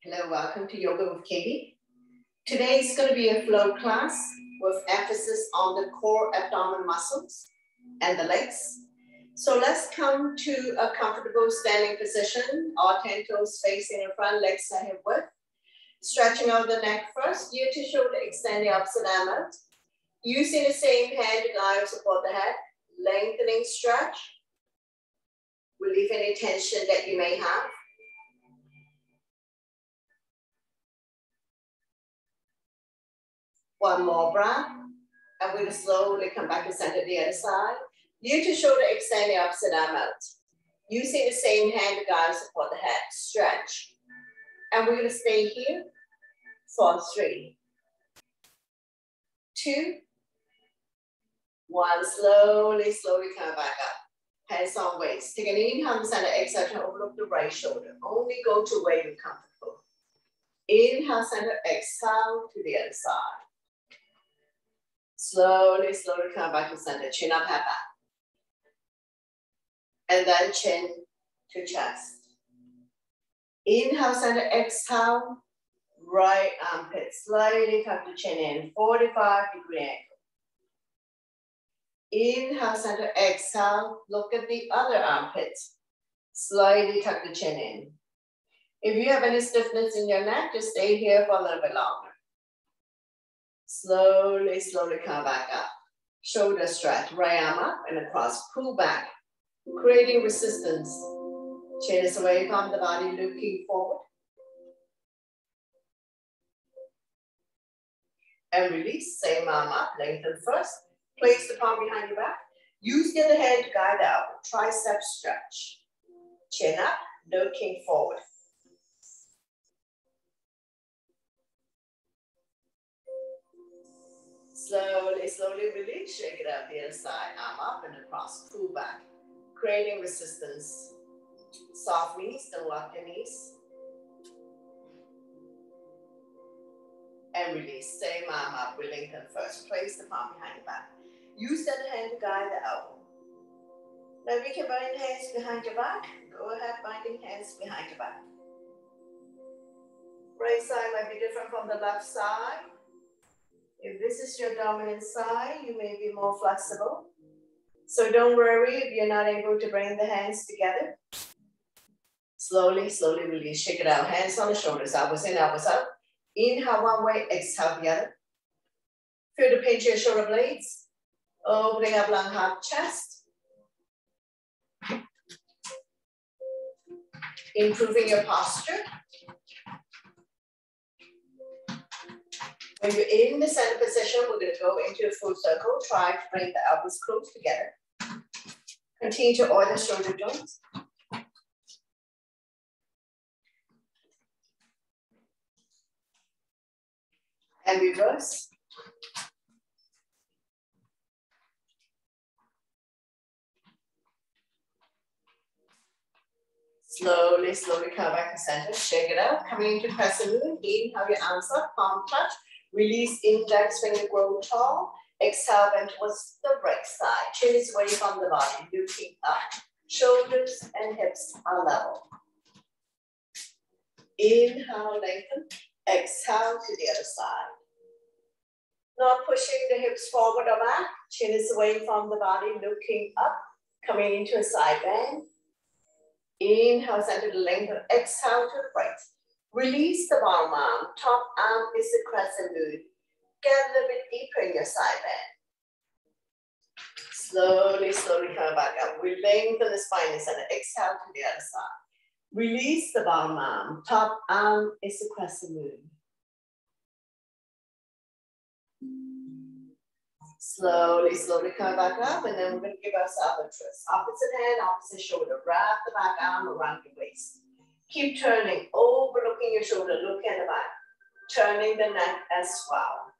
Hello, welcome to Yoga with Katie. Today is going to be a flow class with emphasis on the core abdominal muscles and the legs. So let's come to a comfortable standing position, all 10 toes facing in front, legs are hip width. Stretching out the neck first, ear to shoulder, extend the opposite arm out. Using the same hand to guide or support the head, lengthening stretch. Relieve any tension that you may have. One more breath, and we're going to slowly come back to center the other side. Ear to shoulder, extend the opposite arm out. Using the same hand to guide and support the head, stretch. And we're going to stay here for 3, 2, 1. Slowly come back up. Hands on waist. Take an inhale from center, exhale to overlook the right shoulder. Only go to where you're comfortable. Inhale, center, exhale to the other side. Slowly come back to center. Chin up, head back. And then chin to chest. Inhale, center, exhale. Right armpit, slightly tuck the chin in, 45-degree angle. Inhale, center, exhale. Look at the other armpit. Slightly tuck the chin in. If you have any stiffness in your neck, just stay here for a little bit longer. Slowly come back up. Shoulder stretch, right arm up and across. Pull back, creating resistance. Chin is away from the body, looking forward. And release, same arm up, lengthen first. Place the palm behind your back. Use the other hand to guide out. Tricep stretch. Chin up, looking forward. Slowly release, shake it out the other side. Arm up and across, pull back. Creating resistance. Soft knees, don't lock your knees. And release, same arm up, we lengthen first. Place the palm behind your back. Use that hand to guide the elbow. Now we can bind hands behind your back. Go ahead, binding hands behind your back. Right side might be different from the left side. If this is your dominant side, you may be more flexible. So don't worry if you're not able to bring the hands together. Slowly release, shake it out. Hands on the shoulders, elbows in, elbows out. Inhale one way, exhale the other. Feel the pinch of your shoulder blades. Opening up long heart chest. Improving your posture. When you're in the center position, we're going to go into a full circle. Try to bring the elbows close together. Continue to oil the shoulder joints. And reverse. Slowly come back to center. Shake it out. Coming into crescent moon. Inhale your arms up, palm touch. Release index finger, grow tall. Exhale, bend towards the right side. Chin is away from the body, looking up. Shoulders and hips are level. Inhale, lengthen. Exhale to the other side. Not pushing the hips forward or back. Chin is away from the body, looking up. Coming into a side bend. Inhale, center to lengthen. Exhale to the right. Release the bottom arm. Top arm is the crescent moon. Get a little bit deeper in your side bend. Slowly come back up. We lengthen the spine in center. Exhale to the other side. Release the bottom arm. Top arm is the crescent moon. Slowly come back up, and then we're going to give ourselves a twist. Opposite hand, opposite shoulder. Wrap the back arm around your waist. Keep turning, overlooking your shoulder, look in the back. Turning the neck as well.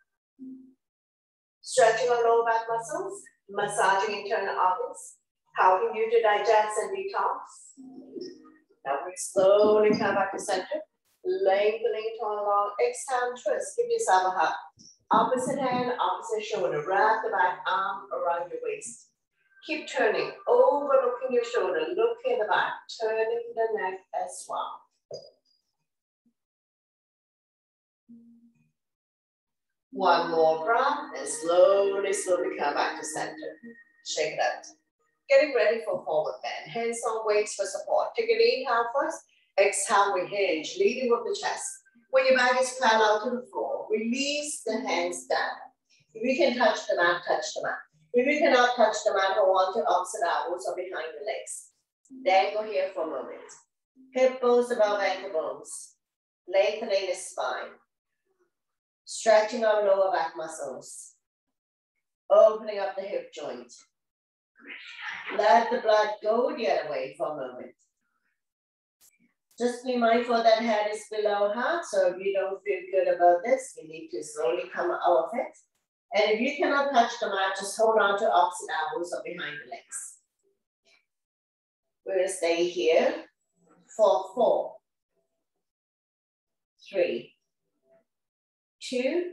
Stretching our lower back muscles, massaging internal organs, helping you to digest and detox. Now we slowly come back to center, lengthening, turn along, exhale, twist. Give yourself a hug. Opposite hand, opposite shoulder. Wrap the back arm around your waist. Keep turning, overlooking your shoulder, look in the back, turning the neck as well. One more breath and slowly, slowly come back to center. Shake it out. Getting ready for forward bend. Hands on weights for support. Take an inhale first. Exhale, we hinge, leading with the chest. When your back is parallel to the floor, release the hands down. If you can touch the mat, touch the mat. If you cannot touch the mat, hold on to opposite elbows or behind the legs. Dangle here for a moment. Hip bones above ankle bones. Lengthening the spine. Stretching our lower back muscles. Opening up the hip joint. Let the blood go the other way for a moment. Just be mindful that head is below heart, so if you don't feel good about this, you need to slowly come out of it. And if you cannot touch the mat, just hold on to opposite elbows or behind the legs. We're going to stay here for 4, 3, 2,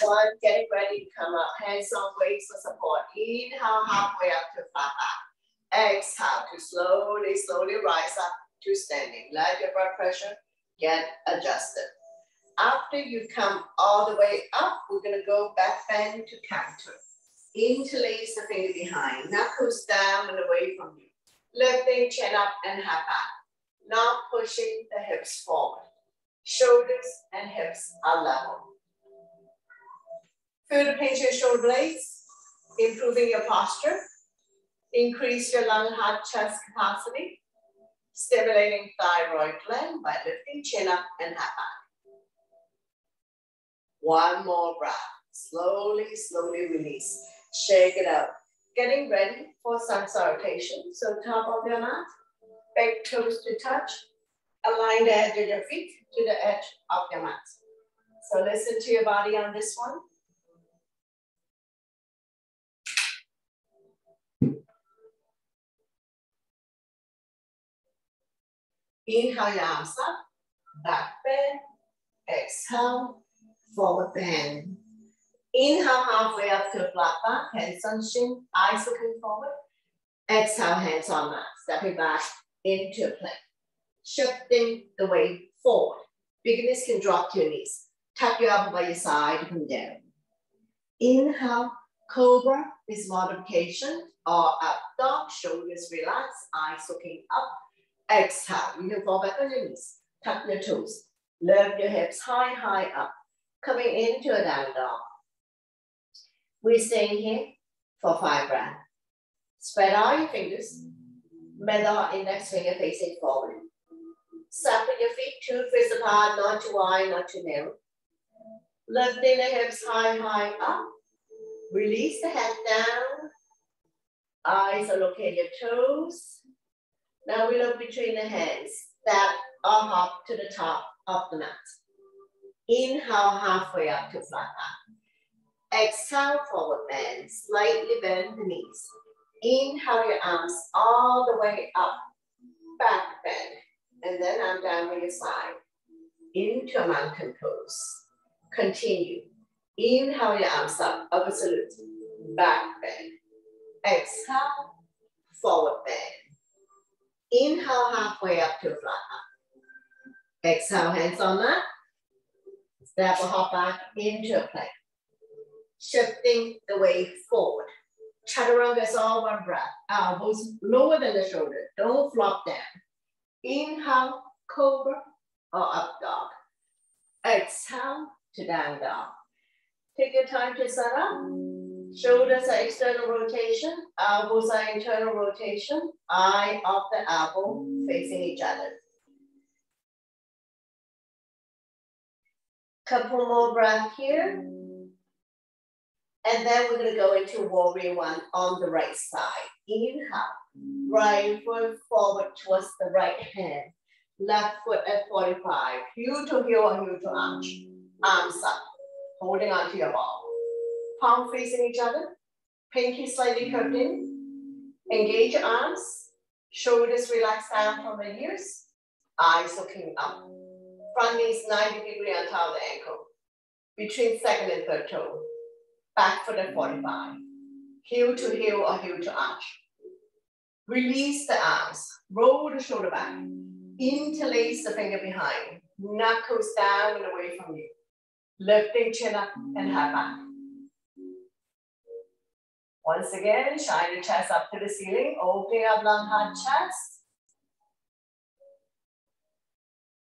1. Getting ready to come up. Hands on weights for support. Inhale, halfway up to flat back. Exhale to slowly, slowly rise up to standing. Let your blood pressure get adjusted. After you come all the way up, we're going to go back bend to counter. Interlace the finger behind. Knuckles down and away from you. Lifting chin up and head back. Not pushing the hips forward. Shoulders and hips are level. Feel the pinch your shoulder blades, improving your posture. Increase your lung, heart, chest capacity. Stimulating thyroid gland by lifting chin up and head back. One more breath. Slowly, slowly release. Shake it out. Getting ready for sun salutation. So top of your mat, big toes to touch. Align the edge of your feet to the edge of your mat. So listen to your body on this one. Inhale your arms up, back bend. Exhale, forward bend. Inhale halfway up to a flat back, hands on shin, eyes looking forward. Exhale, hands on mat, stepping back into plank. Shifting the weight forward. Beginners can drop to your knees. Tuck your elbow by your side to come down. Inhale, cobra is modification, or up dog, shoulders relax, eyes looking up. Exhale, you can fall back on your knees. Tuck your toes. Lift your hips high, high up. Coming into a down dog. We're staying here for 5 breaths. Spread out your fingers. Middle index finger facing forward. Separate your feet 2 fists apart, not too wide, not too narrow. Lifting the hips high, high up. Release the head down. Eyes are looking at your toes. Now we look between the hands. Step or hop to the top of the mat. Inhale halfway up to flat back. Exhale, forward bend. Slightly bend the knees. Inhale your arms all the way up. Back bend. And then arm down by your side. Into a mountain pose. Continue. Inhale your arms up. Upper salute. Back bend. Exhale, forward bend. Inhale halfway up to a flat back. Exhale, hands on mat. Step or hop back into a plank. Shifting the weight forward. Chaturanga is all one breath. Elbows lower than the shoulder. Don't flop down. Inhale, cobra or up dog. Exhale to down dog. Take your time to set up. Shoulders are external rotation. Elbows are internal rotation. Eye of the elbow facing each other. Couple more breaths here. And then we're going to go into warrior 1 on the right side. Inhale. Right foot forward towards the right hand. Left foot at 45. Heel to heel or heel to arch. Arms up. Holding onto your ball. Palm facing each other. Pinky slightly curved in. Engage your arms. Shoulders relax down from the ears. Eyes looking up. Front knees 90 degrees on top of the ankle. Between second and third toe. Back foot at 45. Heel to heel or heel to arch. Release the arms. Roll the shoulder back. Interlace the finger behind. Knuckles down and away from you. Lifting chin up and head back. Once again, shine your chest up to the ceiling, opening up long hard chest.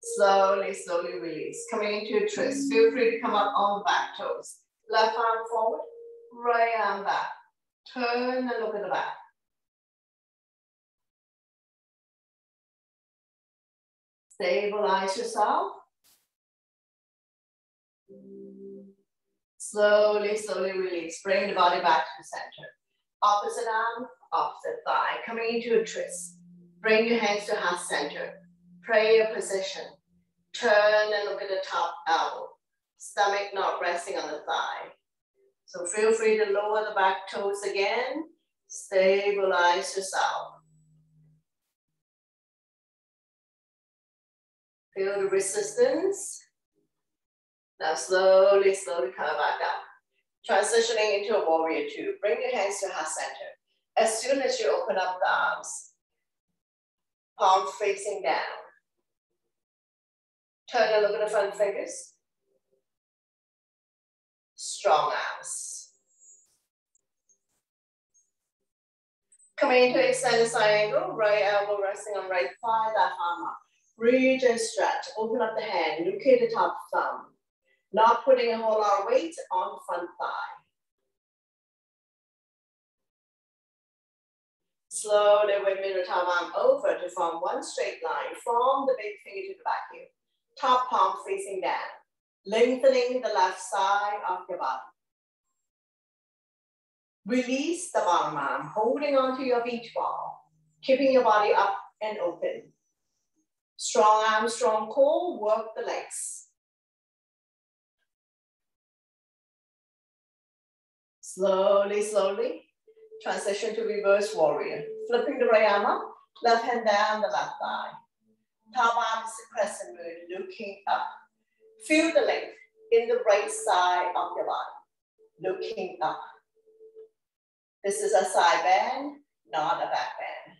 Slowly, slowly release. Coming into a twist. Feel free to come up on the back toes. Left arm forward, right arm back. Turn and look at the back. Stabilize yourself. Slowly, slowly release. Bring the body back to the center. Opposite arm, opposite thigh. Coming into a twist. Bring your hands to heart center. Prayer position. Turn and look at the top elbow. Stomach not resting on the thigh. So feel free to lower the back toes again. Stabilize yourself. Feel the resistance. Now slowly, slowly come back up. Transitioning into a warrior two. Bring your hands to heart center. As soon as you open up the arms, palm facing down. Turn and look at the front fingers. Strong arms. Coming into extended side angle, right elbow resting on right thigh, left arm up. Reach and stretch, open up the hand, look at the top thumb. Not putting a whole lot of weight on the front thigh. Slowly wave the top arm over to form one straight line from the big finger to the back heel. Top palm facing down. Lengthening the left side of your body. Release the bottom arm, holding onto your beach ball, keeping your body up and open. Strong arm, strong core, work the legs. Slowly, slowly, transition to reverse warrior. Flipping the right arm up, left hand down the left thigh. Top arm is the crescent moon, looking up. Feel the length in the right side of your body, looking up. This is a side bend, not a back bend.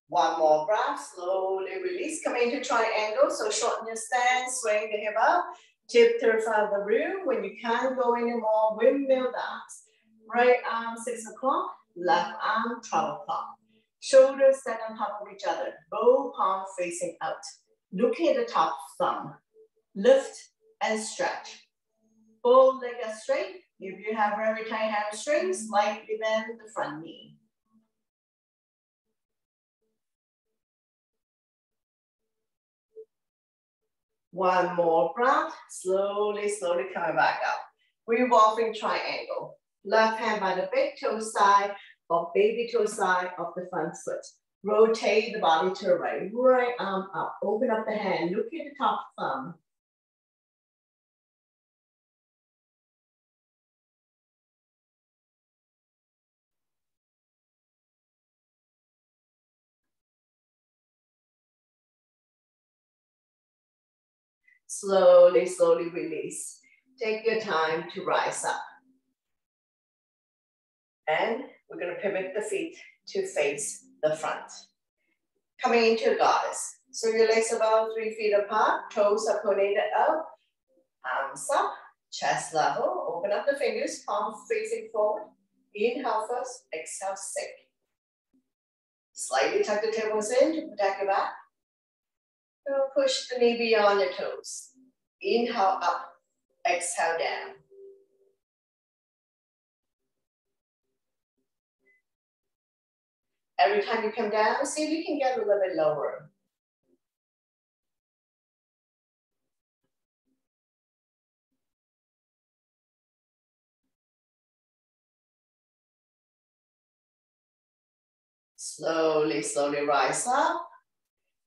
One more breath, slowly release. Come into triangle, so shorten your stance, swing the hip up, tip to the front of the room. When you can't go anymore, windmill dance. Right arm 6 o'clock, left arm 12 o'clock. Shoulders stand on top of each other, both palms facing out. Looking at the top thumb. Lift and stretch. Both legs are straight. If you have very tight hamstrings, slightly bend the front knee. One more breath, slowly, slowly coming back up. Revolving triangle. Left hand by the big toe side or baby toe side of the front foot. Rotate the body to the right. Right arm up. Open up the hand. Look at the top thumb. Slowly, slowly release. Take your time to rise up. And we're going to pivot the feet to face the front. Coming into a goddess. So your legs about 3 feet apart, toes are pointed up, arms up, chest level. Open up the fingers, palms facing forward. Inhale first, exhale, sink. Slightly tuck the tailbones in to protect your back. Push the knee beyond your toes. Inhale up, exhale down. Every time you come down, see if you can get a little bit lower. Slowly, slowly rise up.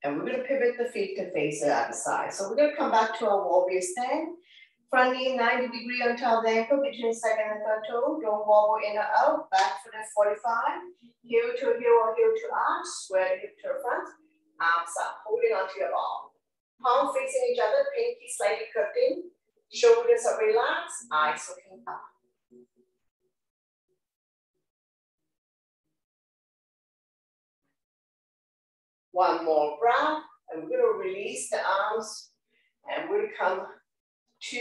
And we're going to pivot the feet to face the other side. So we're going to come back to our warrior stand. Front knee 90 degree on top of the ankle between second and third toe. Don't wobble in or out. Back foot at 45. Heel to heel or heel to arch. Square the hip to the front. Arms up, holding onto your ball. Palm facing each other, pinky slightly curved in. Shoulders are relaxed, eyes looking up. One more breath, and we're gonna release the arms, and we'll come to,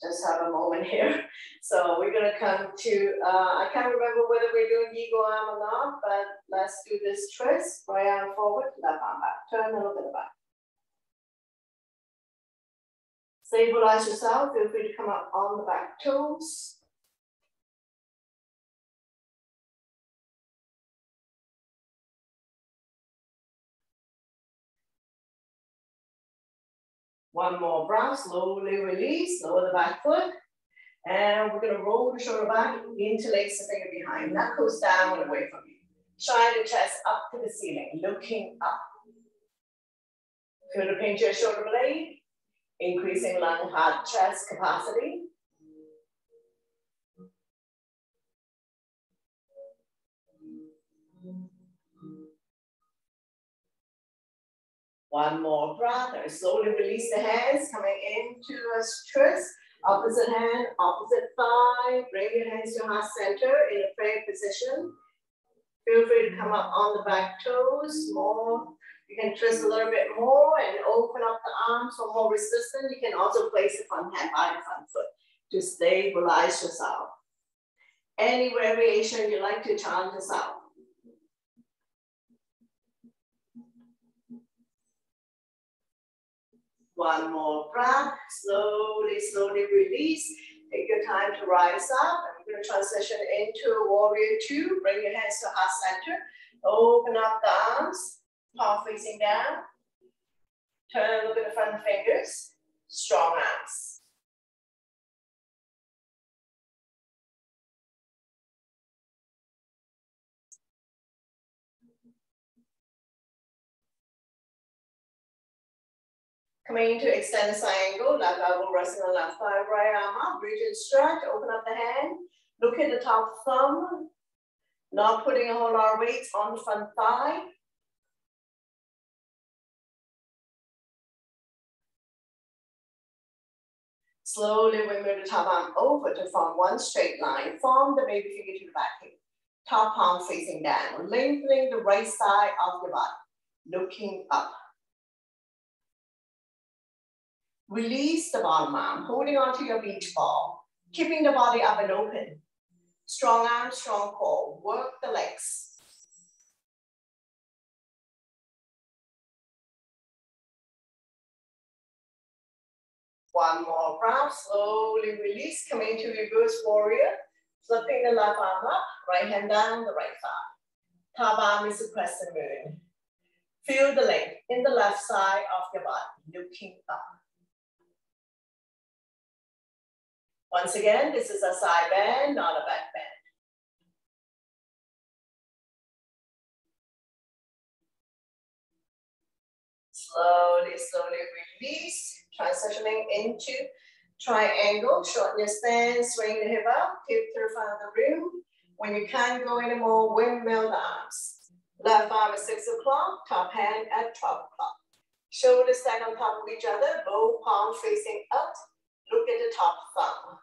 just have a moment here. So we're gonna come to, I can't remember whether we're doing ego arm or not, but let's do this twist. Right arm forward, left arm back. Turn a little bit back. Stabilize yourself. Feel free to come up on the back toes. One more breath, slowly release, lower the back foot. And we're gonna roll the shoulder back, interlace the finger behind. That goes down and away from you. Shine the chest up to the ceiling, looking up. Feel the pinch your shoulder blade, increasing lung, heart, chest capacity. One more breath, and slowly release the hands, coming into a twist. Opposite hand, opposite thigh. Bring your hands to heart center in a prayer position. Feel free to come up on the back toes more. You can twist a little bit more and open up the arms for more resistance. You can also place the front hand by the front foot to stabilize yourself. Any variation you like to chant this out. One more breath, slowly, slowly release. Take your time to rise up. And we're going to transition into a warrior two. Bring your hands to heart center. Open up the arms, palm facing down. Turn and look at the front fingers. Strong arms. Coming into extended side angle, left elbow resting on left thigh, right arm up, reach and stretch, open up the hand, look at the top thumb, not putting a whole lot of weight on the front thigh. Slowly we move the top arm over to form one straight line, form the baby finger to the back hip, top palm facing down, lengthening the right side of your body, looking up. Release the bottom arm, holding onto your beach ball, keeping the body up and open. Strong arm, strong core, work the legs. One more breath, slowly release, coming to reverse warrior, flipping the left arm up, right hand down, the right thigh. Top arm is the crescent moon. Feel the length in the left side of your body, looking up. Once again, this is a side bend, not a back bend. Slowly, slowly release, transitioning into triangle. Shorten your stance, swing the hip up, hip to the front of the room. When you can't go anymore, windmill the arms. Left arm at 6 o'clock, top hand at 12 o'clock. Shoulders stack on top of each other, both palms facing up. Look at the top thumb.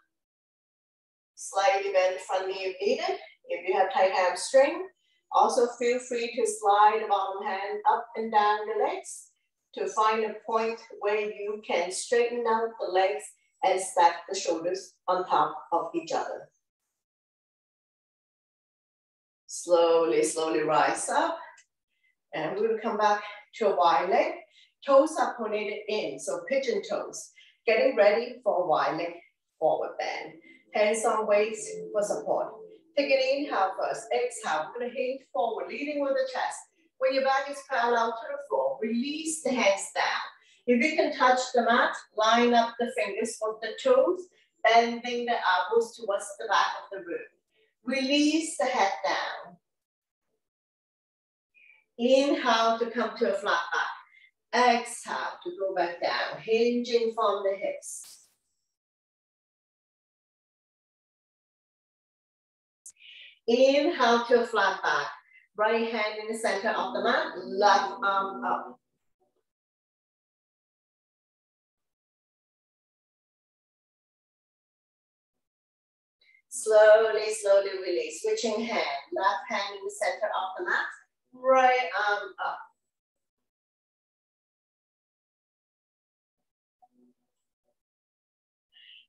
Slightly bend the front knee if needed. If you have tight hamstring, also feel free to slide the bottom hand up and down the legs to find a point where you can straighten out the legs and stack the shoulders on top of each other. Slowly, slowly rise up. And we will come back to a wide leg. Toes are pointed in, so pigeon toes. Getting ready for a wide leg forward bend. Hands on weights for support. Take an inhale first. Exhale. We're going to hinge forward, leading with the chest. When your back is parallel to the floor, release the hands down. If you can touch the mat, line up the fingers with the toes, bending the elbows towards the back of the room. Release the head down. Inhale to come to a flat back. Exhale to go back down, hinging from the hips. Inhale to a flat back. Right hand in the center of the mat, left arm up. Slowly, slowly release. Switching hand, left hand in the center of the mat, Right arm up.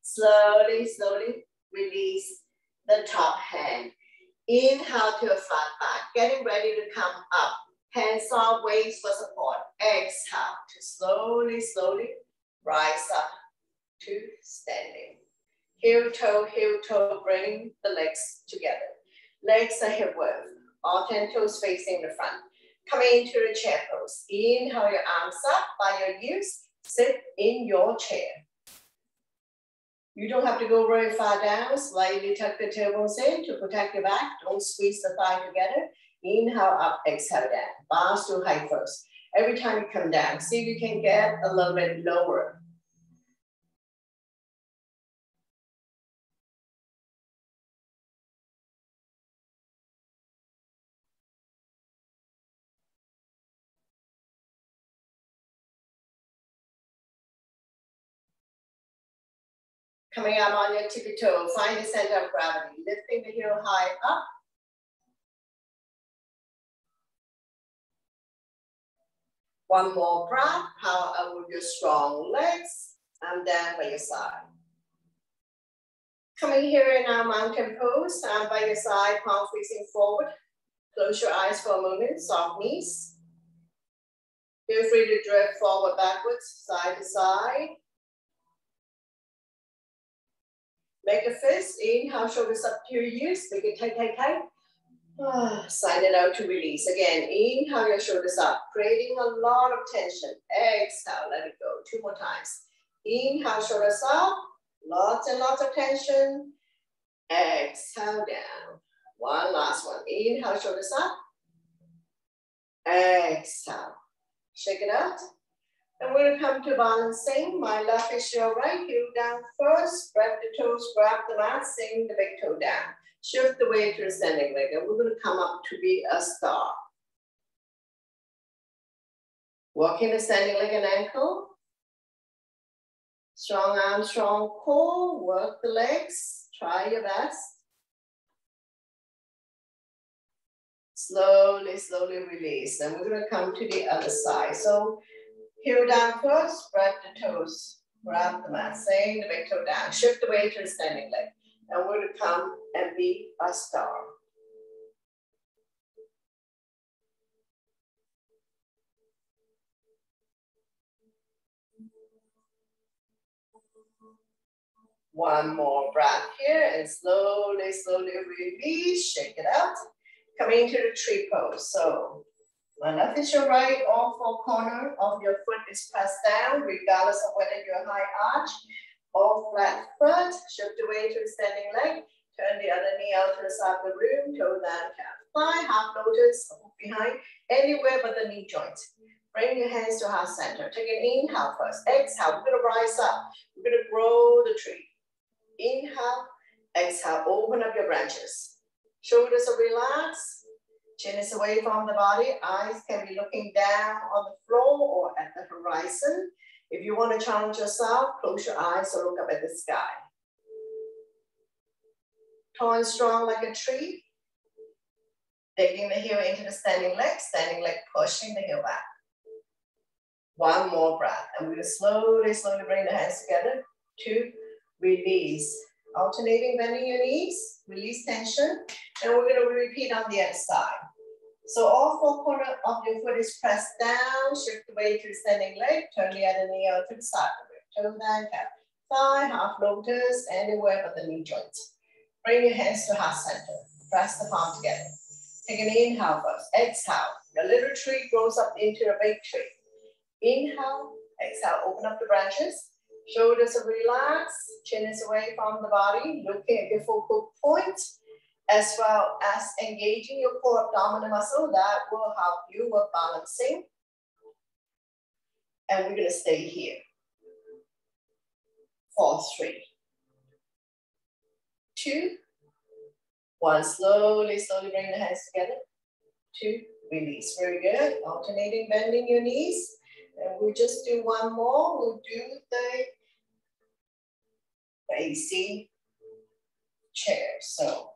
Slowly, slowly release the top hand. Inhale to a flat back, getting ready to come up. Hands on waist for support. Exhale to slowly, slowly rise up to standing. Heel toe, bring the legs together. Legs are hip width, all 10 toes facing the front. Coming into the chair pose. Inhale your arms up by your heels. Sit in your chair. You don't have to go very far down. Slightly tuck the tailbones in to protect your back. Don't squeeze the thigh together. Inhale up, exhale down. Bars to height first. Every time you come down, see if you can get a little bit lower. Coming up on your tippy toe, find the center of gravity. Lifting the heel high up. One more breath, power up with your strong legs, and down by your side. Coming here in our mountain pose, stand by your side, palm facing forward. Close your eyes for a moment, soft knees. Feel free to drift forward, backwards, side to side. Make a fist, inhale, shoulders up to your ears, make it tight. Sign it out to release. Again, inhale your shoulders up, creating a lot of tension. Exhale, let it go. 2 more times. Inhale, shoulders up, lots and lots of tension. Exhale down. One last one. Inhale, shoulders up. Exhale. Shake it out. And we're going to come to balancing. My left is your right, heel down first. Grab the toes, grab the mat, sing the big toe down. Shift the weight to a standing leg, and we're going to come up to be a star. Walking the standing leg and ankle. Strong arm, strong core. Work the legs. Try your best. Slowly, slowly release. And we're going to come to the other side. So heel down first, grab the toes, grab the mat, sing the big toe down. Shift the weight to the standing leg. And we're going to come and be a star. One more breath here and slowly, slowly release. Shake it out. Coming into the tree pose. So my left is your right, all 4 corners of your foot is pressed down, regardless of whether you're high arch or flat foot. Shift the weight to the standing leg. Turn the other knee out to the side of the room, toe down, calf fly, half lotus, behind, anywhere but the knee joint. Bring your hands to heart center. Take an inhale first. Exhale, we're gonna rise up. We're gonna grow the tree. Inhale, exhale, open up your branches. Shoulders are relaxed, chin is away from the body. Eyes can be looking down on the floor or at the horizon. If you want to challenge yourself, close your eyes or look up at the sky. Tall and strong like a tree. Taking the heel into the standing leg pushing the heel back. One more breath. And we're going to slowly, slowly bring the hands together to release. Alternating, bending your knees, release tension. And we're going to repeat on the other side. So all 4 corners of your foot is pressed down. Shift the weight to the standing leg. Turn the other knee out to the side of it. Toe down, calf thigh, half lotus, anywhere but the knee joints. Bring your hands to heart center. Press the palm together. Take an inhale first. Exhale. Your little tree grows up into a big tree. Inhale. Exhale. Open up the branches. Shoulders are relaxed. Chin is away from the body. Looking at your focal point, as well as engaging your core abdominal muscle. That will help you with balancing. And we're going to stay here for 3, 2, 1. Slowly, slowly bring the hands together. 2, release. Very good. Alternating, bending your knees. And we'll just do one more. We'll do the facing chair. So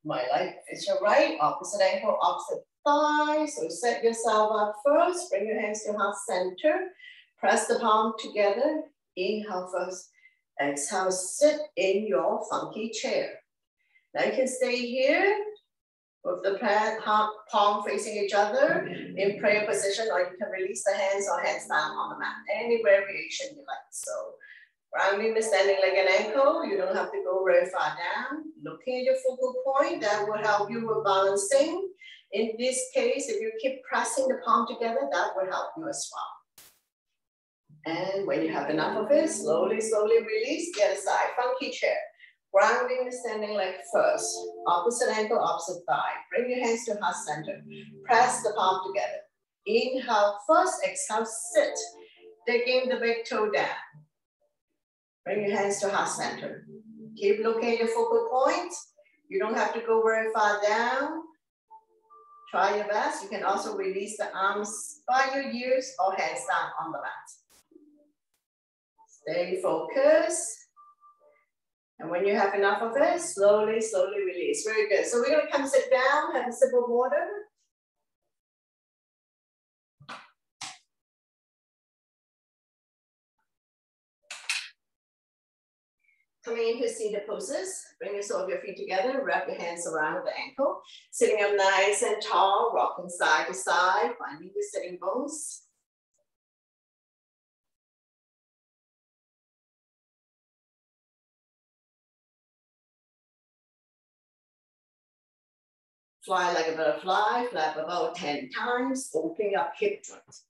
my left is your right, opposite ankle, opposite thigh. So set yourself up first. Bring your hands to heart center. Press the palm together. Inhale first. Exhale, sit in your funky chair. Now you can stay here with the palm facing each other in prayer position, or you can release the hands or hands down on the mat. Any variation you like. So grounding the standing leg and ankle. You don't have to go very far down. Looking at your focal point, that will help you with balancing. In this case, if you keep pressing the palm together, that will help you as well. And when you have enough of it, slowly, slowly release the other side. Funky chair. Grounding the standing leg first. Opposite ankle, opposite thigh. Bring your hands to heart center. Press the palm together. Inhale first, exhale, sit. Digging the big toe down. Bring your hands to heart center. Keep looking at your focal point. You don't have to go very far down. Try your best. You can also release the arms by your ears or hands down on the mat. Stay focused. And when you have enough of it, slowly, slowly release. Very good. So we're going to come sit down, have a sip of water. Coming into seated poses, bring the sole of your feet together, wrap your hands around the ankle, sitting up nice and tall, rocking side to side, finding the sitting bones. Fly like a butterfly, flap about 10 times, opening up hip joints.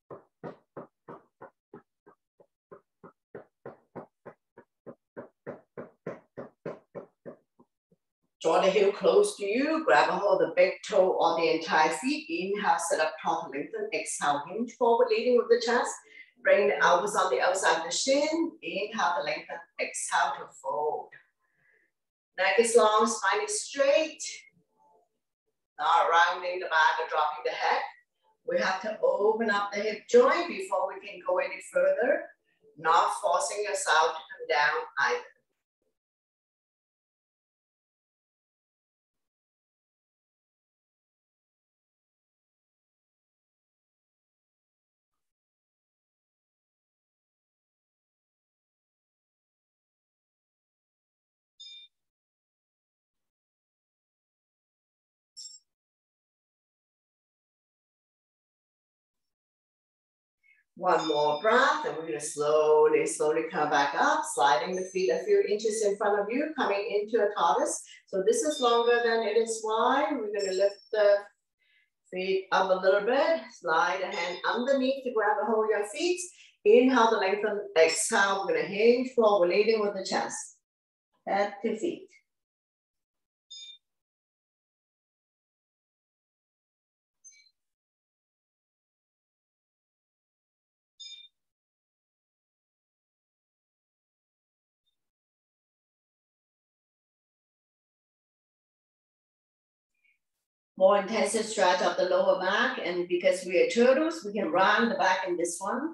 Draw the heel close to you, grab a hold of the big toe on the entire feet. Inhale, sit up tall to lengthen. Exhale, hinge forward, leading with the chest. Bring the elbows on the outside of the shin. Inhale to lengthen, exhale to fold. Neck is long, spine is straight. Not rounding the back or dropping the head. We have to open up the hip joint before we can go any further. Not forcing yourself to come down either. One more breath, and we're going to slowly, slowly come back up, sliding the feet a few inches in front of you, coming into a tortoise. So this is longer than it is wide. We're going to lift the feet up a little bit, slide a hand underneath to grab a hold of your feet. Inhale to lengthen, exhale, we're going to hinge forward, leading with the chest. Head to feet. More intensive stretch of the lower back, and because we are turtles, we can round the back in this one.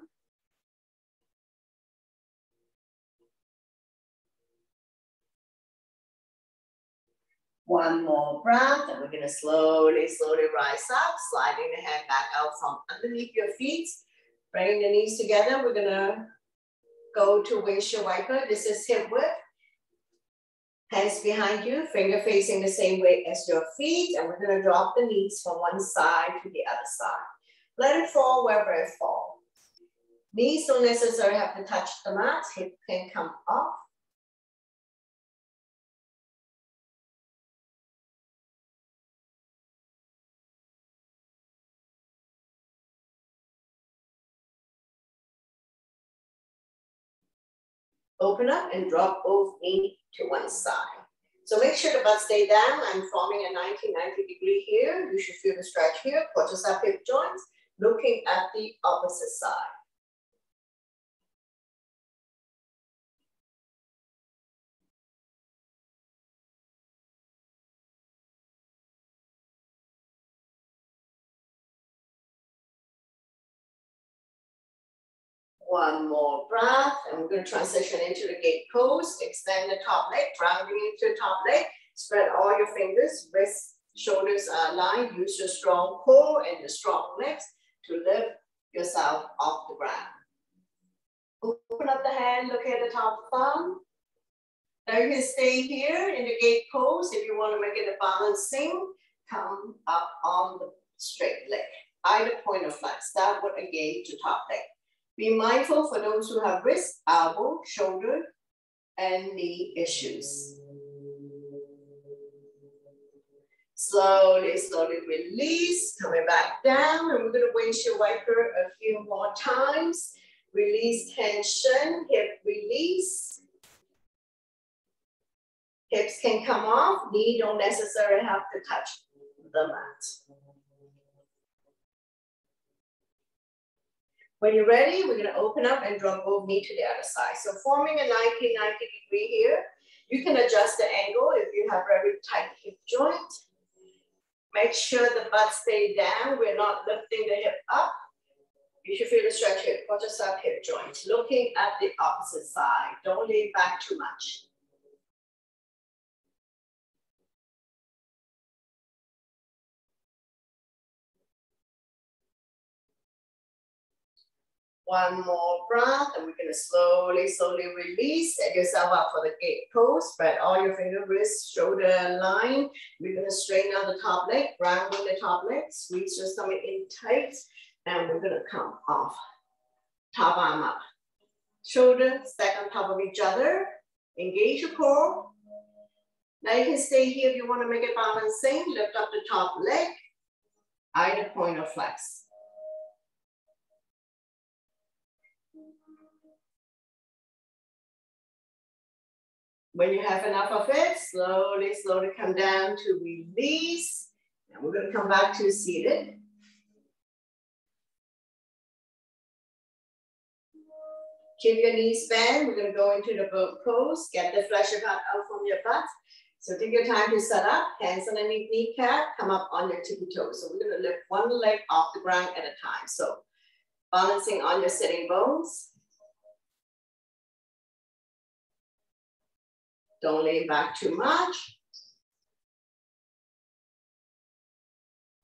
One more breath, and we're going to slowly, slowly rise up, sliding the head back out from underneath your feet. Bringing the knees together, we're going to go to windshield wiper. This is hip width. Hands behind you, finger facing the same way as your feet, and we're going to drop the knees from one side to the other side. Let it fall wherever it falls. Knees don't necessarily have to touch the mat. Hip can come up. Open up and drop both knees to one side. So make sure the butt stay down. I'm forming a 90 degree here. You should feel the stretch here. Quarters up hip joints, looking at the opposite side. One more breath, and we're going to transition into the gate pose. Extend the top leg, rounding into the top leg. Spread all your fingers, wrist, Shoulders are aligned. Use your strong core and your strong legs to lift yourself off the ground. Open up the hand, look at the top thumb. Now you can stay here in the gate pose. If you want to make it a balancing, come up on the straight leg. Either point of flex. That would engage your top leg. Be mindful for those who have wrist, elbow, shoulder, and knee issues. Slowly, slowly release, coming back down, and we're going to windshield wiper a few more times. Release tension, hip release. Hips can come off, knee don't necessarily have to touch the mat. When you're ready, we're going to open up and drop both knee to the other side. So forming a 90 degree here. You can adjust the angle if you have very tight hip joint. Make sure the butt stays down. We're not lifting the hip up. You should feel the stretch here. Put yourself hip joint. Looking at the opposite side. Don't lean back too much. One more breath, and we're going to slowly, slowly release. Set yourself up for the gate pose. Spread all your finger, wrists, shoulder line. We're going to straighten out the top leg, rounding the top leg. Squeeze your stomach in tight, and we're going to come off. Top arm up. Shoulder stack on top of each other. Engage your core. Now you can stay here if you want to make it balancing. Lift up the top leg. Either point or flex. When you have enough of it, slowly, slowly come down to release. And we're going to come back to seated. Keep your knees bent. We're going to go into the boat pose. Get the flesh of heart out from your butt. So take your time to set up. Hands underneath kneecap. Come up on your tippy toes. So we're going to lift one leg off the ground at a time. So balancing on your sitting bones. Don't lean back too much.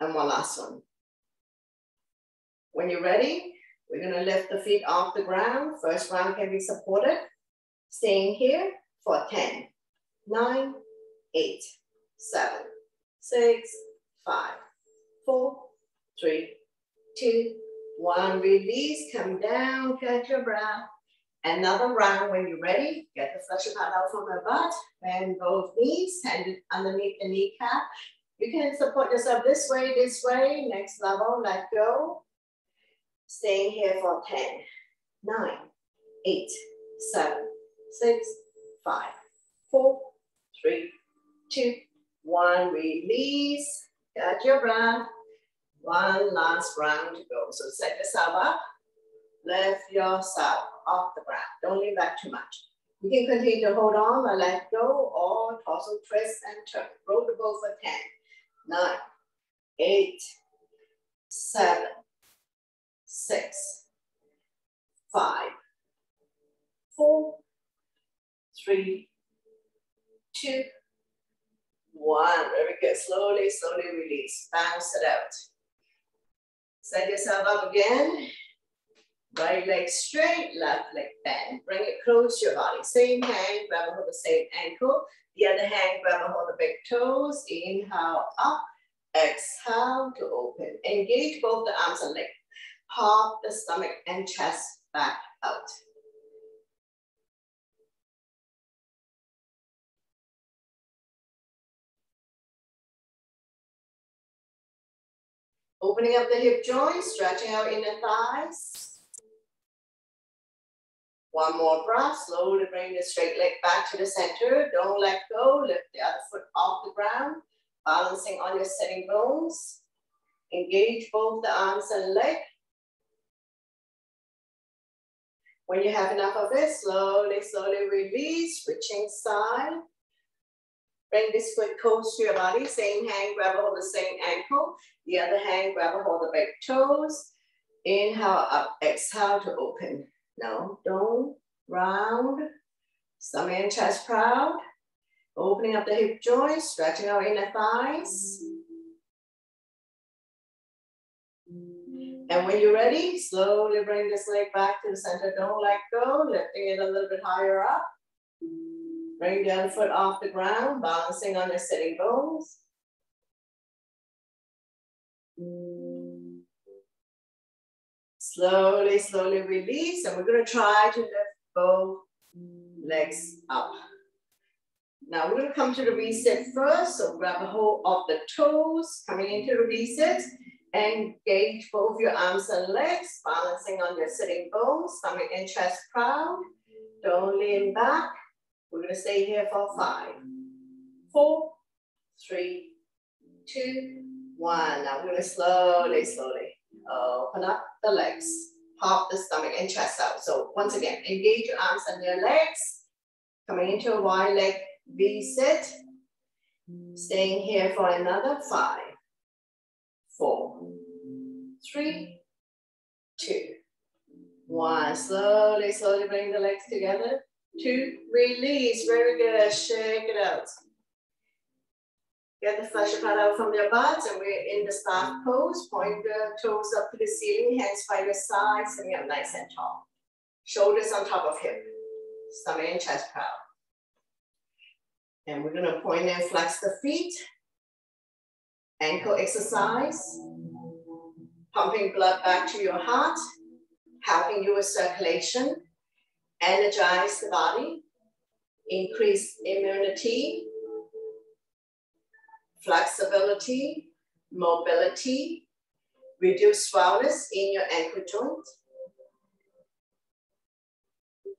And one last one. When you're ready, we're going to lift the feet off the ground. First round can be supported. Staying here for 10, 9, 8, 7, 6, 5, 4, 3, 2, 1. Release, come down, catch your breath. Another round when you're ready. Get the flesh of heart out from the butt. Bend both knees, hand underneath the kneecap. You can support yourself this way. Next level, let go. Staying here for 10, 9, 8, 7, 6, 5, 4, 3, 2, 1. Release. Catch your breath. One last round to go. So set yourself up. Lift yourself off the ground. Don't lean back too much. You can continue to hold on or let go or torso twist and turn. Roll the boat for 10, 9, 8, 7, 6, 5, 4, 3, 2, 1. Very good. Slowly, slowly release. Bounce it out. Set yourself up again. Right leg straight, left leg bend. Bring it close to your body. Same hand, grab a hold of the same ankle. The other hand, grab a hold of the big toes. Inhale up, exhale to open. Engage both the arms and legs. Pop the stomach and chest back out. Opening up the hip joints, stretching out inner thighs. One more breath, slowly bring the straight leg back to the center. Don't let go, lift the other foot off the ground. Balancing on your sitting bones. Engage both the arms and leg. When you have enough of it, slowly, slowly release, switching side. Bring this foot close to your body. Same hand, grab a hold of the same ankle. The other hand, grab a hold of the big toes. Inhale up, exhale to open. No, don't round. Stomach and chest proud. Opening up the hip joints, stretching our inner thighs. And when you're ready, slowly bring this leg back to the center. Don't let go, lifting it a little bit higher up. Bring the other foot off the ground, balancing on your sitting bones. Slowly, slowly release, and we're going to try to lift both legs up. Now we're going to come to the reset first, so grab a hold of the toes, coming into the reset. Engage both your arms and legs, balancing on your sitting bones, stomach and chest proud. Don't lean back. We're going to stay here for 5, 4, 3, 2, 1. Now we're going to slowly, slowly open up the legs, pop the stomach and chest out. So once again, engage your arms and your legs, coming into a wide leg V-sit, staying here for another 5, 4, 3, 2, 1. Slowly, slowly bring the legs together. 2, release. Very good. Shake it out. Get the flesh apart out from your butts, and we're in the staff pose. Point the toes up to the ceiling, hands by your sides, sitting up nice and tall. Shoulders on top of hip. Stomach and chest proud. And we're going to point and flex the feet. Ankle exercise. Pumping blood back to your heart. Helping you with circulation. Energize the body. Increase immunity. Flexibility. Mobility. Reduce swellness in your ankle joint.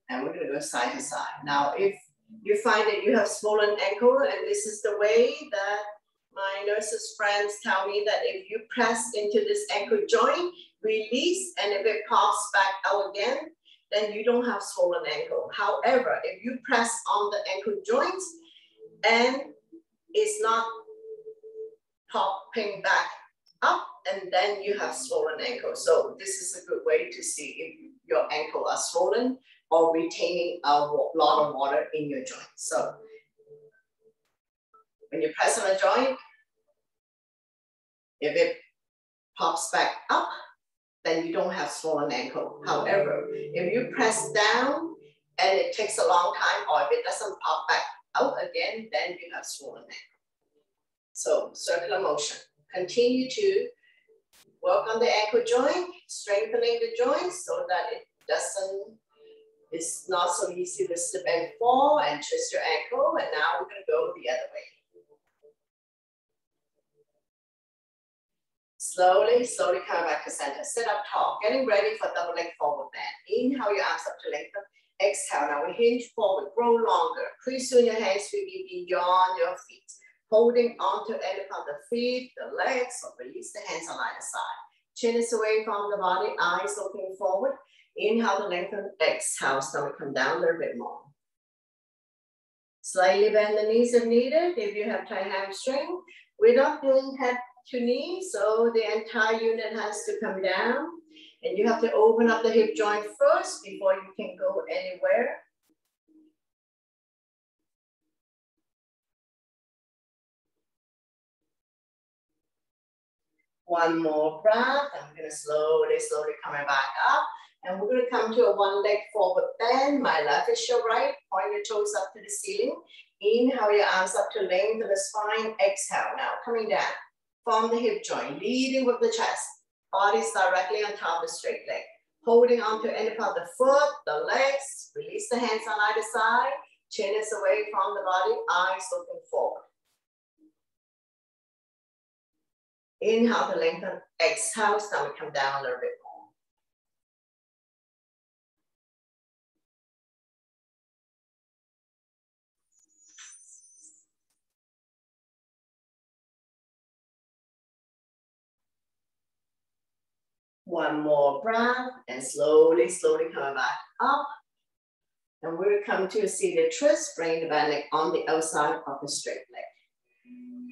And we're going to go side to side. Now, if you find that you have swollen ankle, and this is the way that my nurses friends tell me that if you press into this ankle joint, release, and if it pops back out again, then you don't have swollen ankle. However, if you press on the ankle joint and it's not popping back up, and then you have swollen ankle. So this is a good way to see if your ankle are swollen or retaining a lot of water in your joint. So when you press on a joint, if it pops back up, then you don't have swollen ankle. However, if you press down and it takes a long time, or if it doesn't pop back out again, then you have swollen ankle. So circular motion. Continue to work on the ankle joint, strengthening the joints so that it's not so easy to slip and fall and twist your ankle. And now we're going to go the other way. Slowly, slowly come back to center. Sit up tall, getting ready for double leg forward bend. Inhale your arms up to lengthen. Exhale, now we hinge forward, grow longer. Pretty soon your hands will be beyond your feet. Holding onto any of the feet, the legs, or release the hands on either side. Chin is away from the body, eyes looking forward. Inhale to lengthen, exhale, stomach come down a little bit more. Slightly bend the knees if needed. If you have tight hamstring, we're not doing head to knee, so the entire unit has to come down. And you have to open up the hip joint first before you can go anywhere. One more breath. I'm going to slowly, slowly coming back up. And we're going to come to a one leg forward bend. My left is your right. Point your toes up to the ceiling. Inhale your arms up to lengthen the spine. Exhale now, coming down. From the hip joint, leading with the chest. Body's directly on top of the straight leg. Holding onto any part of the foot, the legs. Release the hands on either side. Chin is away from the body. Eyes looking forward. Inhale to lengthen. Exhale, stomach come down a little bit more. One more breath, and slowly, slowly coming back up. And we're going to come to a seated twist, bring the back leg on the outside of the straight leg.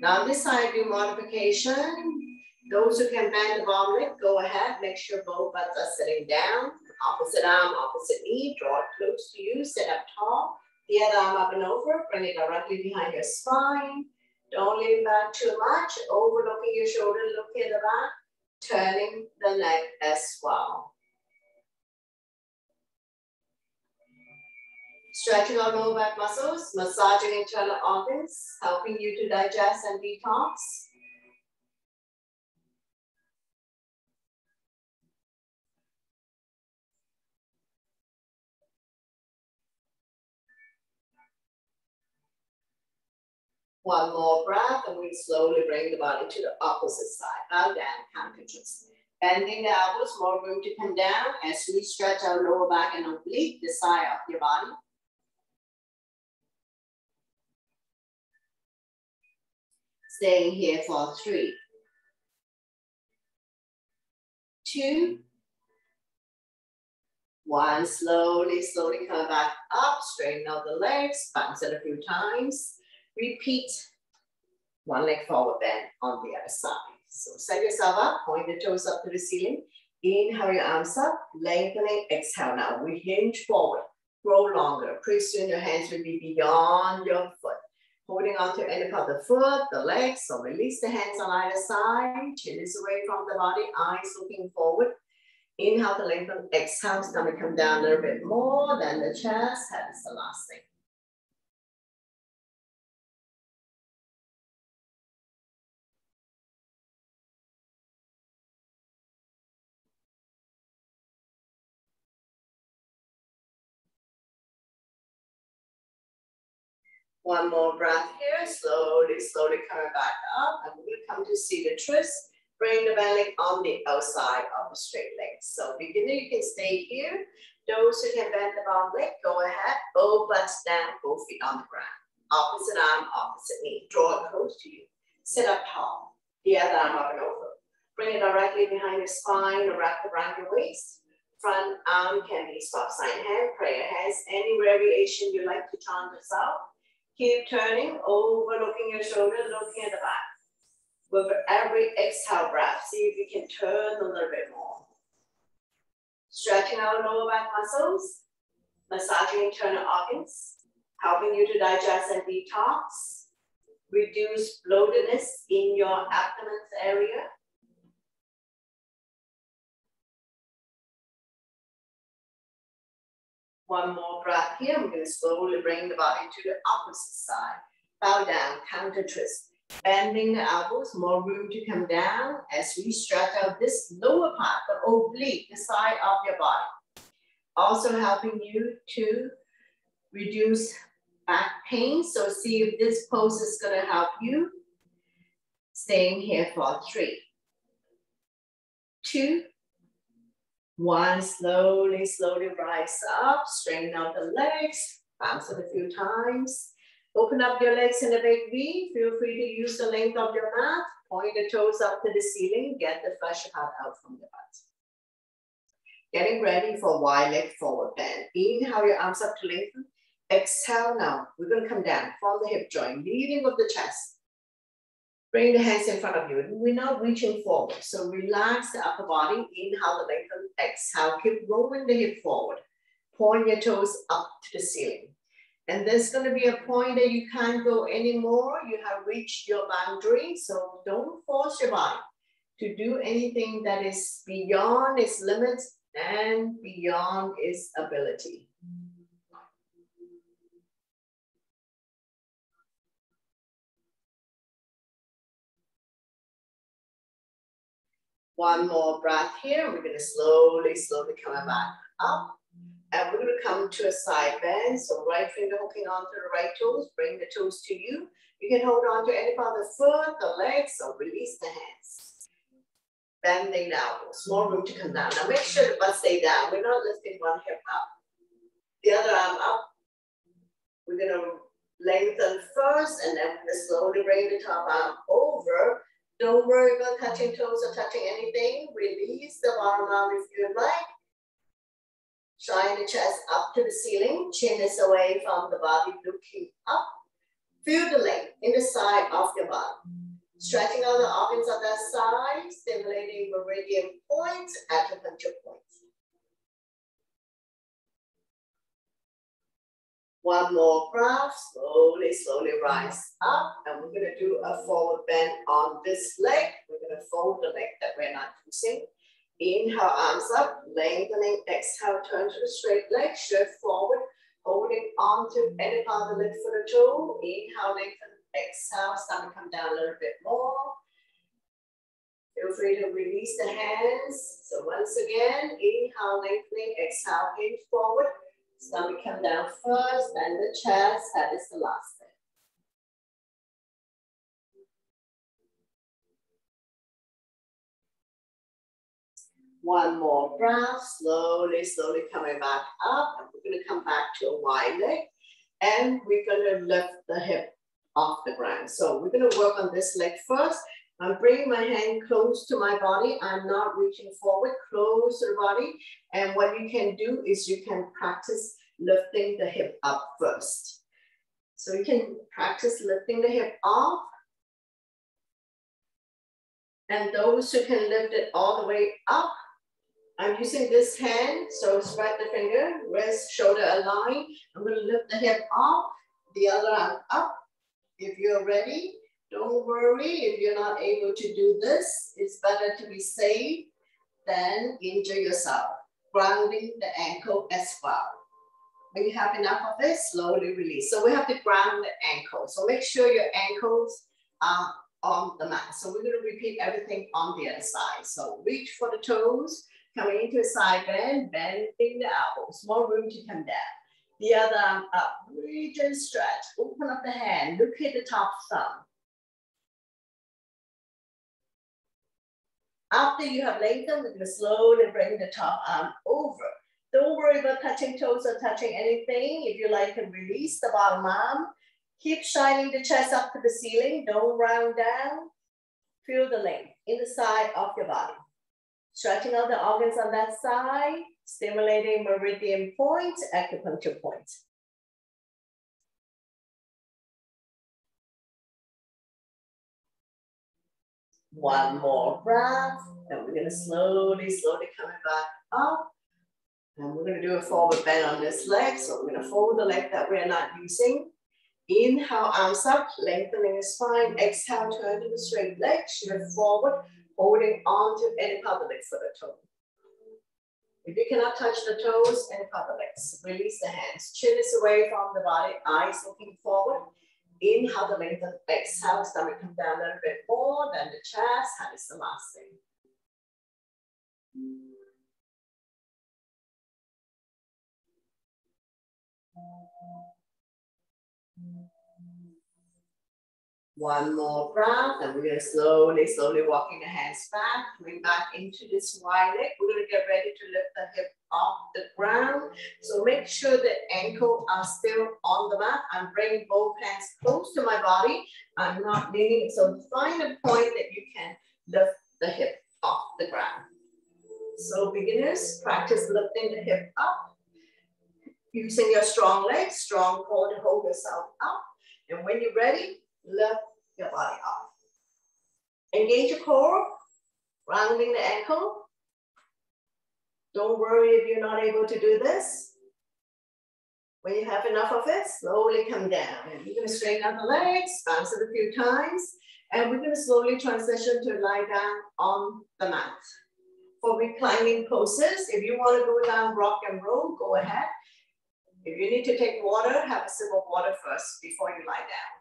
Now on this side, do modification. Those who can bend the bottom leg, go ahead. Make sure both butts are sitting down. Opposite arm, opposite knee. Draw it close to you. Sit up tall. The other arm up and over. Bring it directly behind your spine. Don't lean back too much. Overlooking your shoulder. Look in the back. turning the neck as well. Stretching our lower back muscles, massaging internal organs, helping you to digest and detox. One more breath, and we slowly bring the body to the opposite side. Bow down, counter twist. Bending the elbows, more room to come down as we stretch our lower back and oblique the side of your body. Staying here for 3, 2, 1. Slowly, slowly come back up, straighten out the legs, bounce it a few times. Repeat. One leg forward bend on the other side. So set yourself up, point the toes up to the ceiling. Inhale your arms up, lengthening, exhale now. We hinge forward, grow longer. Pretty soon your hands will be beyond your foot. Holding on to any part of the foot, the legs, so release the hands on either side. Chin is away from the body, eyes looking forward. Inhale to lengthen, exhale, stomach come down a little bit more than the chest. That is the last thing. One more breath here, slowly, slowly coming back up. And we'll come to see the twist. Bring the belly on the outside of the straight leg. So beginner, you can stay here. Those who can bend the bottom leg, go ahead. Both butts down, both feet on the ground. Opposite arm, opposite knee. Draw it close to you. Sit up tall. The other arm up and over. Bring it directly behind your spine or wrap around your waist. Front arm can be stop sign hand, prayer hands, any variation you like to chant yourself. Keep turning, overlooking your shoulder, looking at the back. With every exhale breath, see if you can turn a little bit more. Stretching our lower back muscles, massaging internal organs, helping you to digest and detox, reduce bloatedness in your abdomen area. One more breath here. I'm going to slowly bring the body to the opposite side. Bow down, counter twist. Bending the elbows, more room to come down as we stretch out this lower part, the oblique, the side of your body. Also helping you to reduce back pain. So see if this pose is going to help you. Staying here for 3, 2, 1. Slowly, slowly rise up, straighten out the legs, bounce it a few times. Open up your legs in a big V. Feel free to use the length of your mat. Point the toes up to the ceiling. Get the flesh part out from the butt. Getting ready for wide leg forward bend. Inhale your arms up to lengthen. Exhale now. We're going to come down from the hip joint, leading with the chest. Bring the hands in front of you. We're not reaching forward. So relax the upper body. Inhale the lengthen. Exhale. Keep rolling the hip forward. Point your toes up to the ceiling. And there's going to be a point that you can't go anymore. You have reached your boundary. So don't force your body to do anything that is beyond its limits and beyond its ability. One more breath here. We're going to slowly, slowly come back up. And we're going to come to a side bend. So right finger hooking onto the right toes. Bring the toes to you. You can hold on to any part of the foot, the legs, or release the hands. Bending the elbows. More room to come down. Now make sure the butt stay down. We're not lifting one hip up. The other arm up. We're going to lengthen first, and then we're going to slowly bring the top arm over. Don't worry about touching toes or touching anything. Release the bottom arm if you like. Shine the chest up to the ceiling. Chin is away from the body, looking up. Feel the length in the side of your body. Stretching out the organs on that side, stimulating meridian points, acupuncture points. One more breath, slowly, slowly rise up. And we're gonna do a forward bend on this leg. We're gonna fold the leg that we're not using. Inhale, arms up, lengthening. Exhale, turn to the straight leg, shift forward, holding on to any part of the leg for the toe. Inhale, lengthen. Exhale, stomach come down a little bit more. Feel free to release the hands. So once again, inhale, lengthening. Exhale, hinge forward. Stomach come down first, then the chest. That is the last thing. One more breath, slowly, slowly coming back up. And we're gonna come back to a wide leg. And we're gonna lift the hip off the ground. So we're gonna work on this leg first. I'm bringing my hand close to my body. I'm not reaching forward, close to the body. And what you can do is you can practice lifting the hip up first. So you can practice lifting the hip off. And those who can lift it all the way up, I'm using this hand, so spread the finger, wrist, shoulder align. I'm going to lift the hip off, the other arm up. If you're ready, don't worry if you're not able to do this. It's better to be safe than injure yourself. Grounding the ankle as well. When you have enough of it, slowly release. So we have to ground the ankle. So make sure your ankles are on the mat. So we're going to repeat everything on the other side. So reach for the toes. Coming into a side bend, bending the elbows, more room to come down. The other arm up, reach and stretch, open up the hand, look at the top thumb. After you have lengthened, we're gonna slowly bring the top arm over. Don't worry about touching toes or touching anything. If you like to release the bottom arm, keep shining the chest up to the ceiling, don't round down. Feel the length in the side of your body. Stretching out the organs on that side, stimulating meridian points, acupuncture points. One more breath, and we're gonna slowly, slowly coming back up. And we're gonna do a forward bend on this leg. So we're gonna fold the leg that we're not using. Inhale, arms up, lengthening the spine. Exhale, turn to the straight leg, shift forward. Holding on to any part of the leg for the toe. If you cannot touch the toes, any part of the legs, release the hands. Chin is away from the body, eyes looking forward. Inhale the lengthen, exhale, stomach come down a little bit more, then the chest, that is the last thing. One more breath, and we're gonna slowly, slowly walking the hands back, coming back into this wide leg. We're gonna get ready to lift the hip off the ground. So make sure the ankle are still on the mat. I'm bringing both hands close to my body. I'm not leaning, so find a point that you can lift the hip off the ground. So beginners, practice lifting the hip up. Using your strong legs, strong core to hold yourself up. And when you're ready, lift your body off. Engage your core, rounding the ankle. Don't worry if you're not able to do this. When you have enough of it, slowly come down. And you're gonna straighten out the legs, bounce it a few times, and we're gonna slowly transition to lie down on the mat. For reclining poses, if you wanna go down rock and roll, go ahead. If you need to take water, have a sip of water first before you lie down.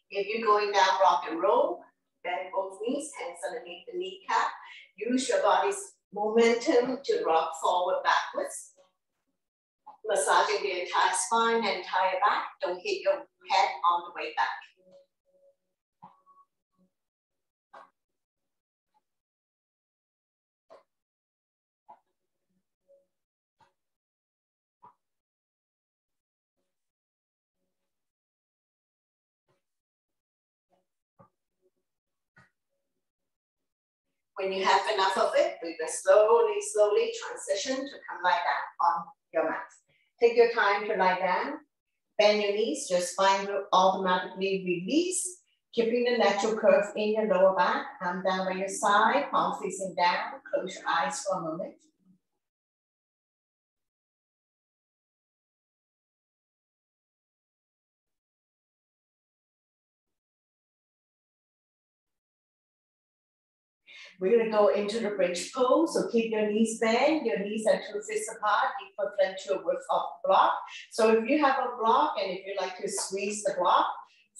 If you're going down rock and roll, bend both knees, hands underneath the kneecap. Use your body's momentum to rock forward, backwards. Massaging the entire spine and entire back. Don't hit your head on the way back. When you have enough of it, we will slowly, slowly transition to come lie down on your mat. Take your time to lie down. Bend your knees, your spine will automatically release, keeping the natural curve in your lower back. Arm down by your side, palm facing down. Close your eyes for a moment. We're gonna go into the bridge pose, so keep your knees bent, your knees are 2 fists apart, equivalent to a width of the block. So if you have a block and if you like to squeeze the block,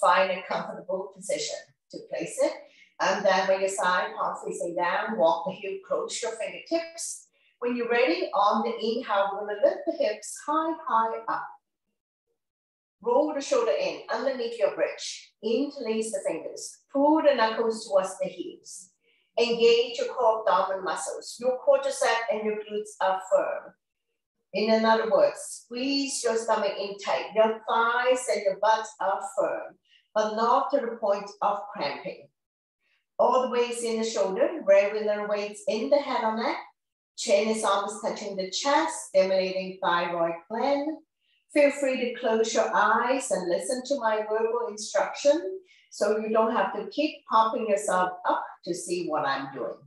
find a comfortable position to place it. And then by your side, palm facing down, walk the heel, close your fingertips. When you're ready, on the inhale, we're gonna lift the hips high, high up. Roll the shoulder in, underneath your bridge. Interlace the fingers, pull the knuckles towards the heels. Engage your core abdominal muscles. Your quadricep and your glutes are firm. In other words, squeeze your stomach in tight. Your thighs and your butt are firm, but not to the point of cramping. All the weights in the shoulder, regular weights in the head or neck. Chin is almost touching the chest, stimulating thyroid gland. Feel free to close your eyes and listen to my verbal instruction, so you don't have to keep popping yourself up to see what I'm doing.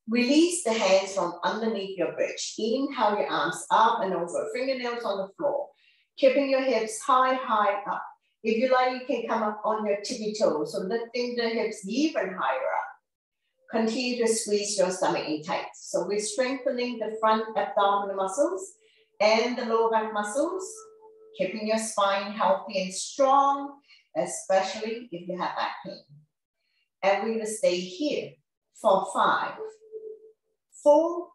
Release the hands from underneath your bridge. Inhale your arms up and over, fingernails on the floor. Keeping your hips high, high up. If you like, you can come up on your tippy toes, so lifting the hips even higher up. Continue to squeeze your stomach in tight. So we're strengthening the front abdominal muscles and the lower back muscles, keeping your spine healthy and strong, especially if you have back pain. And we're gonna stay here for 5, 4,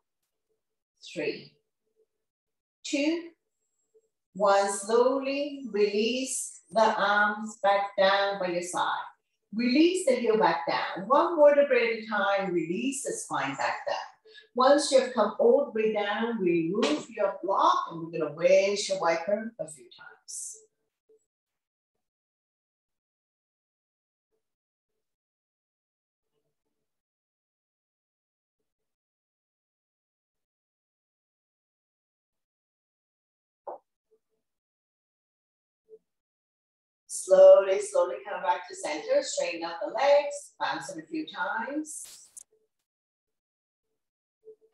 3, 2, 1. Slowly release the arms back down by your side. Release the heel back down. 1 vertebrae at a time, release the spine back down. Once you've come all the way down, remove your block and we're gonna winch your wiper a few times. Slowly, slowly come back to center, straighten out the legs, bounce it a few times.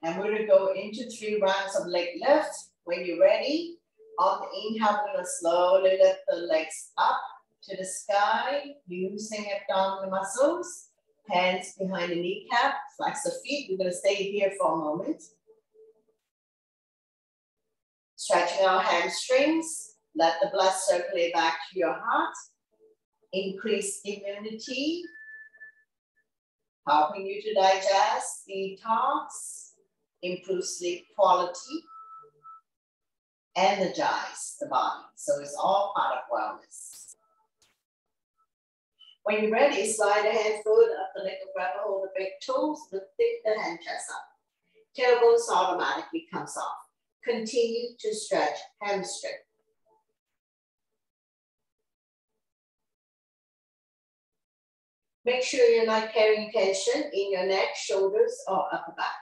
And we're gonna go into 3 rounds of leg lift. When you're ready, on the inhale, we're gonna slowly lift the legs up to the sky, using abdominal muscles, hands behind the kneecap, flex the feet. We're gonna stay here for a moment. Stretching our hamstrings, let the blood circulate back to your heart, increase immunity, helping you to digest, detox, improve sleep quality, energize the body. So it's all part of wellness. When you're ready, slide the hand forward up the leg and grab a hold of the big toes, lifting the hand chest up. Tailbones automatically comes off. Continue to stretch hamstring. Make sure you're not carrying tension in your neck, shoulders, or upper back.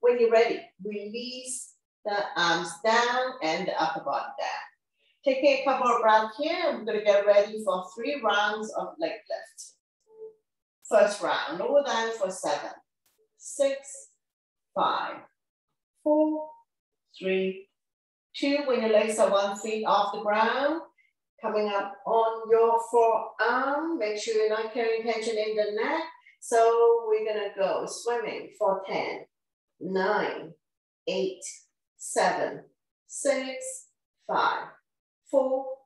When you're ready, release the arms down and the upper body down. Taking a couple of breaths here, I'm gonna get ready for 3 rounds of leg lift. First round, lower down for 7, 6, 5, 4, 3, 2. When your legs are 1 foot off the ground, coming up on your forearm, make sure you're not carrying tension in the neck. So we're gonna go swimming for 10, 9, 8, 7, 6, 5, 4,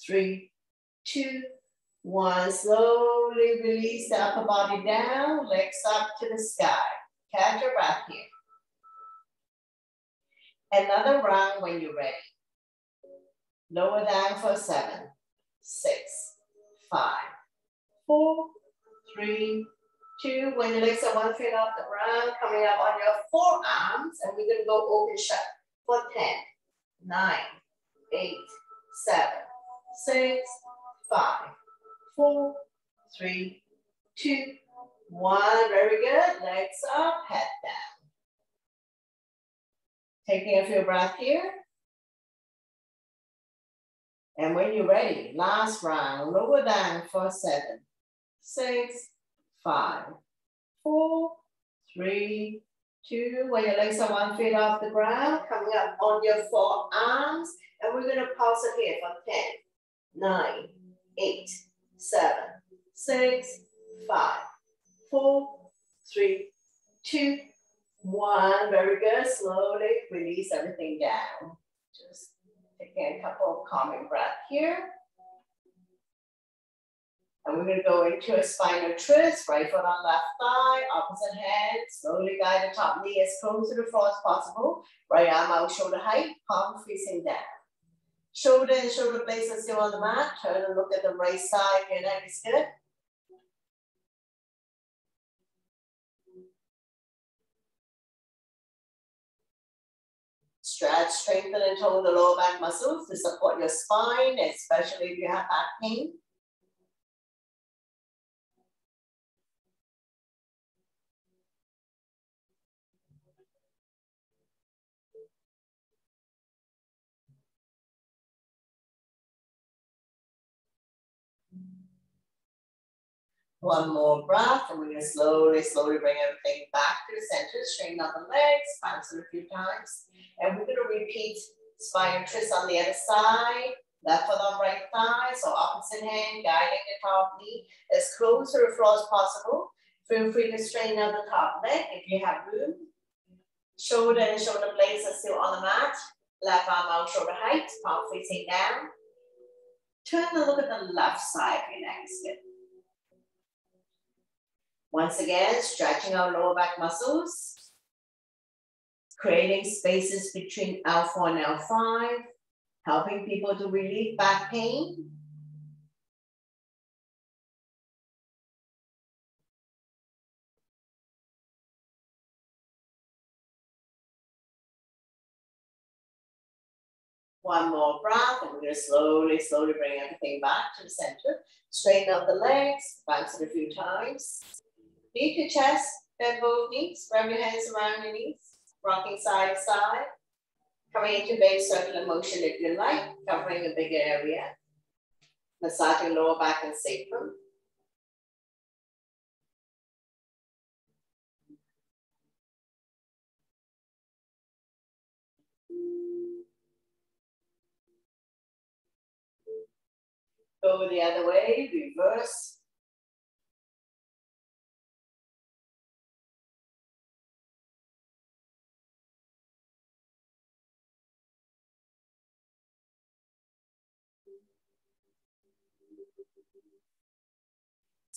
3, 2, 1. Slowly release the upper body down, legs up to the sky. Catch your breath here. Another round when you're ready. Lower down for 7, 6, 5, 4, 3, 2. When your legs are 1 foot off the ground, coming up on your forearms, and we're gonna go open shut for 10, 9, 8, 7, 6, 5, 4, 3, 2, 1. Very good. Legs up, head down. Taking a few breaths here. And when you're ready, last round, lower down for 7, 6, 5, 4, 3, 2. When your legs are 1 foot off the ground, coming up on your forearms. And we're going to pause it here for 10, 9, 8, 7, 6, 5, 4, 3, 2, 1. Very good. Slowly release everything down. Just taking a couple of calming breaths here. And we're going to go into a spinal twist. Right foot on left thigh, opposite hand. Slowly guide the top knee as close to the floor as possible. Right arm out, shoulder height, palm facing down. Shoulder and shoulder blades are still on the mat. Turn and look at the right side. Your neck is good. Stretch, strengthen, and tone the lower back muscles to support your spine, especially if you have back pain. One more breath, and we're going to slowly bring everything back to the center. Straighten out the legs, bounce it a few times. And we're going to repeat spinal twist on the other side. Left foot on right thigh, so opposite hand, guiding the top knee as close to the floor as possible. Feel free to straighten out the top leg if you have room. Shoulder and shoulder blades are still on the mat. Left arm out, shoulder height, palm facing down. Turn and look at the left side of your neck. Good. Once again, stretching our lower back muscles, creating spaces between L4 and L5, helping people to relieve back pain. One more breath, and we're going to slowly bring everything back to the center. Straighten out the legs, bounce it a few times. Knee to chest, bend both knees, wrap your hands around your knees, rocking side to side. Coming into big circular motion if you like, covering a bigger area. Massaging lower back and sacrum. Go the other way, reverse.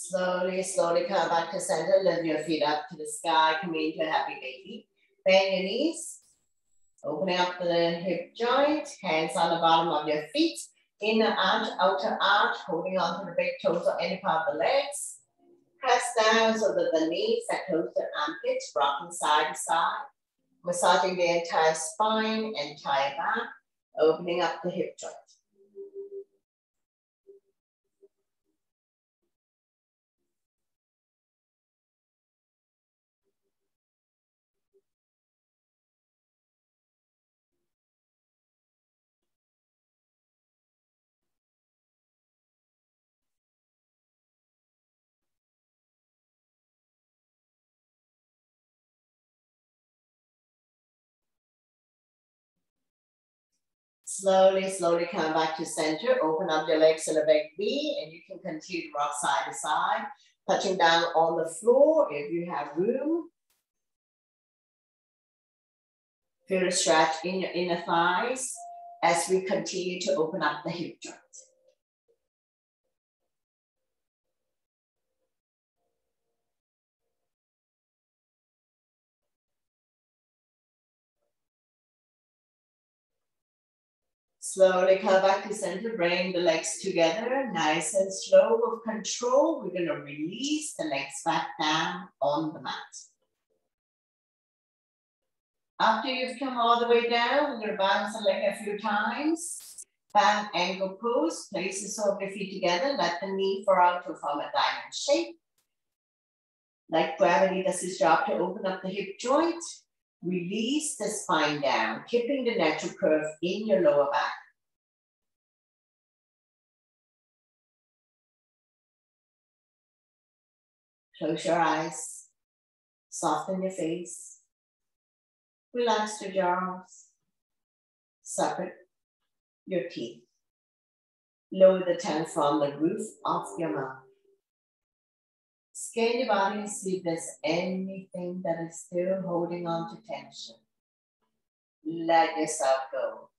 Slowly come back to center. Lift your feet up to the sky. Come into a happy baby. Bend your knees. Opening up the hip joint. Hands on the bottom of your feet. Inner arch, outer arch. Holding on to the big toes or any part of the legs. Press down so that the knees are close to the armpits. Rocking side to side. Massaging the entire spine, entire back. Opening up the hip joint. Slowly come back to center. Open up your legs in a big V, and you can continue to rock side to side, touching down on the floor if you have room. Feel a stretch in your inner thighs as we continue to open up the hip joint. Slowly come back to center, bring the legs together, nice and slow with control. We're gonna release the legs back down on the mat. After you've come all the way down, we're gonna bounce the leg a few times. Back ankle pose, place the sole of your feet together, let the knee fall out to form a diamond shape. Like gravity does its job to open up the hip joint. Release the spine down, keeping the natural curve in your lower back. Close your eyes, soften your face, relax your jaws, separate your teeth. Lower the tongue from the roof of your mouth. Scan your body and see if there's anything that is still holding on to tension. Let yourself go.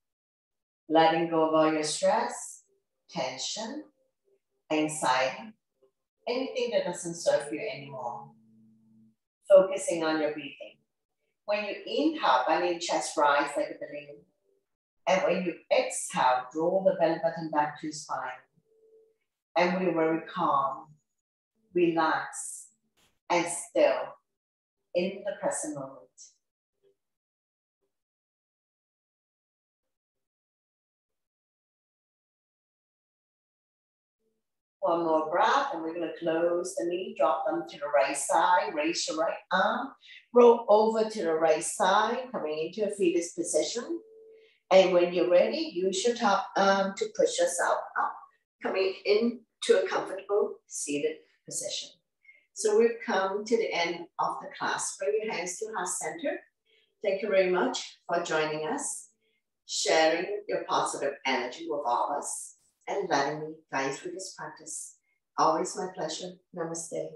Letting go of all your stress, tension, anxiety, anything that doesn't serve you anymore. Focusing on your breathing. When you inhale, belly and chest rise like a balloon. And when you exhale, draw the belly button back to your spine. And we're very calm, relaxed, and still in the present moment. One more breath, and we're going to close the knee, drop them to the right side, raise your right arm, roll over to the right side, coming into a fetus position. And when you're ready, use your top arm to push yourself up, coming into a comfortable seated position. So we've come to the end of the class. Bring your hands to heart center. Thank you very much for joining us, sharing your positive energy with all of us, and letting me guide through this practice. Always my pleasure. Namaste.